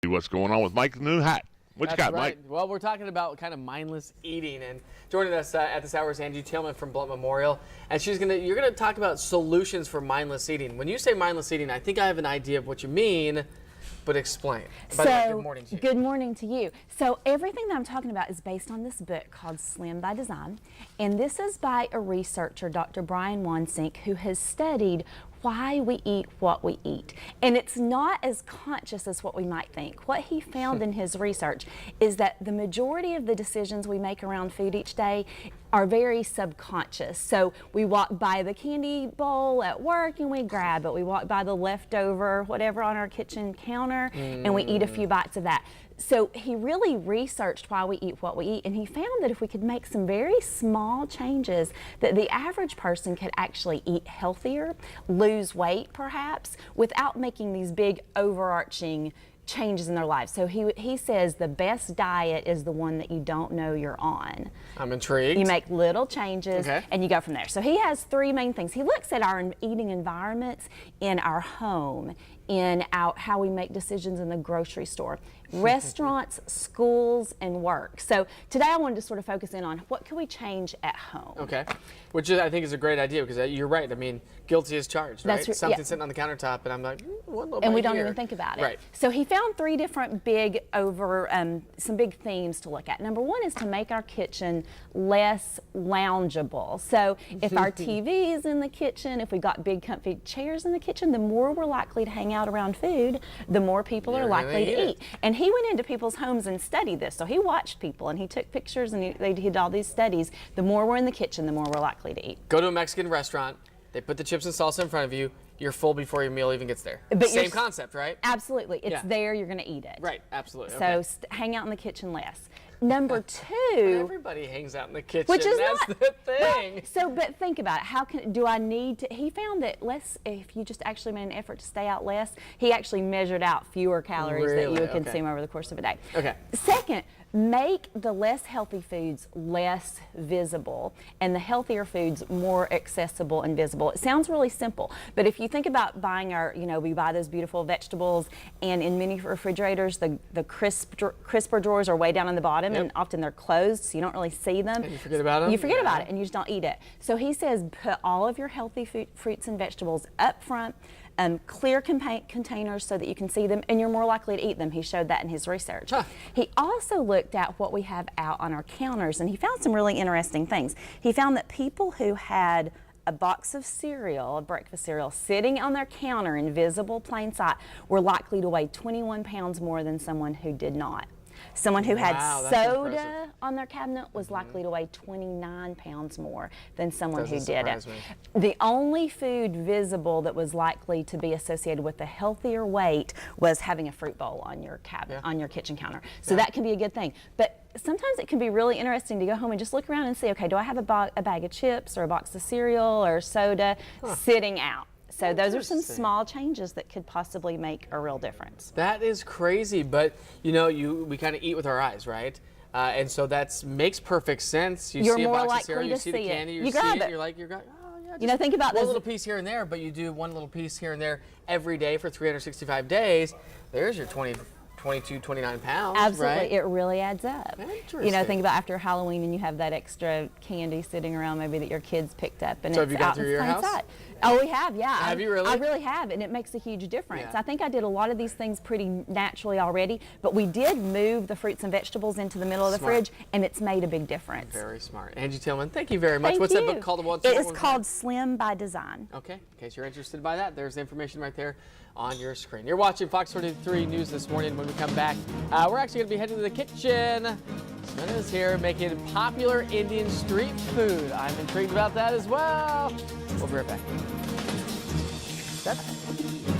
What's going on with Mike's new hat? What you got, right. Mike? Well, we're talking about kind of mindless eating, and joining us at this hour is Angie Tillman from Blunt Memorial, and you're gonna talk about solutions for mindless eating. When you say mindless eating, I think I have an idea of what you mean, but explain. By the way, good morning to you. Good morning to you. So everything that I'm talking about is based on this book called Slim by Design, and this is by a researcher, Dr. Brian Wansink, who has studied why we eat what we eat. And it's not as conscious as what we might think. What he found in his research is that the majority of the decisions we make around food each day are very subconscious. So we walk by the candy bowl at work and we grab it. We walk by the leftover whatever on our kitchen counter and we eat a few bites of that. So he really researched why we eat what we eat, and he found that if we could make some very small changes, that the average person could actually eat healthier, lose weight perhaps, without making these big overarching changes in their lives. So he says the best diet is the one that you don't know you're on. I'm intrigued. You make little changes and you go from there. So he has three main things. He looks at our eating environments in our home, in how we make decisions in the grocery store, restaurants, schools, and work. So today I wanted to sort of focus in on what can we change at home. Okay, which I think is a great idea, because you're right. I mean, guilty as charged, right? That's Something sitting on the countertop, and I'm like, one little and we bite don't here. even think about it. Right. So he found three different some big themes to look at. Number one is to make our kitchen less loungeable. So if our TV is in the kitchen, if we've got big comfy chairs in the kitchen, the more we're likely to hang out around food, the more people are likely to eat. And he went into people's homes and studied this. So he watched people and he took pictures and they did all these studies. The more we're in the kitchen, the more we're likely to eat. Go to a Mexican restaurant, they put the chips and salsa in front of you, you're full before your meal even gets there. But same concept, right? Absolutely. It's there, you're going to eat it. Right, absolutely. So hang out in the kitchen less. Number two, everybody hangs out in the kitchen. Which is That's the thing. Well, so, but think about it. Do I need to? He found that if you just actually made an effort to stay out less, he actually measured out fewer calories that you would consume over the course of a day. Okay. Second, make the less healthy foods less visible and the healthier foods more accessible and visible. It sounds really simple, but if you think about buying we buy those beautiful vegetables, and in many refrigerators, the crisper drawers are way down on the bottom, and often they're closed, so you don't really see them. And you forget about them? You forget about it, and you just don't eat it. So he says put all of your healthy fruits and vegetables up front, clear containers so that you can see them, and you're more likely to eat them. He showed that in his research. He also looked at what we have out on our counters, and he found some really interesting things. He found that people who had a box of cereal, a breakfast cereal, sitting on their counter in visible plain sight were likely to weigh 21 pounds more than someone who did not. Someone who had soda on their cabinet was likely to weigh 29 pounds more than someone who didn't. The only food visible that was likely to be associated with a healthier weight was having a fruit bowl on your cabinet, on your kitchen counter. So that can be a good thing. But sometimes it can be really interesting to go home and just look around and see, okay, do I have a bag of chips or a box of cereal or soda sitting out? So those are some small changes that could possibly make a real difference. That is crazy, but we kind of eat with our eyes, right? And so that makes perfect sense. You see a box of cereal, you see the candy, you see it, you're like, oh yeah. Think about one little piece here and there, but you do one little piece here and there every day for 365 days. There's your 22, 29 pounds. Absolutely, right? It really adds up. Interesting. Think about after Halloween and you have that extra candy sitting around, maybe that your kids picked up, and so it's have you got out through your house? Side. Oh, we have, yeah. Have you really? I really have, and it makes a huge difference. Yeah. I think I did a lot of these things pretty naturally already, but we did move the fruits and vegetables into the middle of the fridge, and it's made a big difference. Very smart. Angie Tillman, thank you very much. Thank What's you. that book called? It is called Slim by Design. Okay, in case you're interested by that, there's the information right there on your screen. You're watching Fox 43 News this morning. When we come back, we're actually going to be heading to the kitchen. Sven is here making popular Indian street food. I'm intrigued about that as well. We'll be right back. That's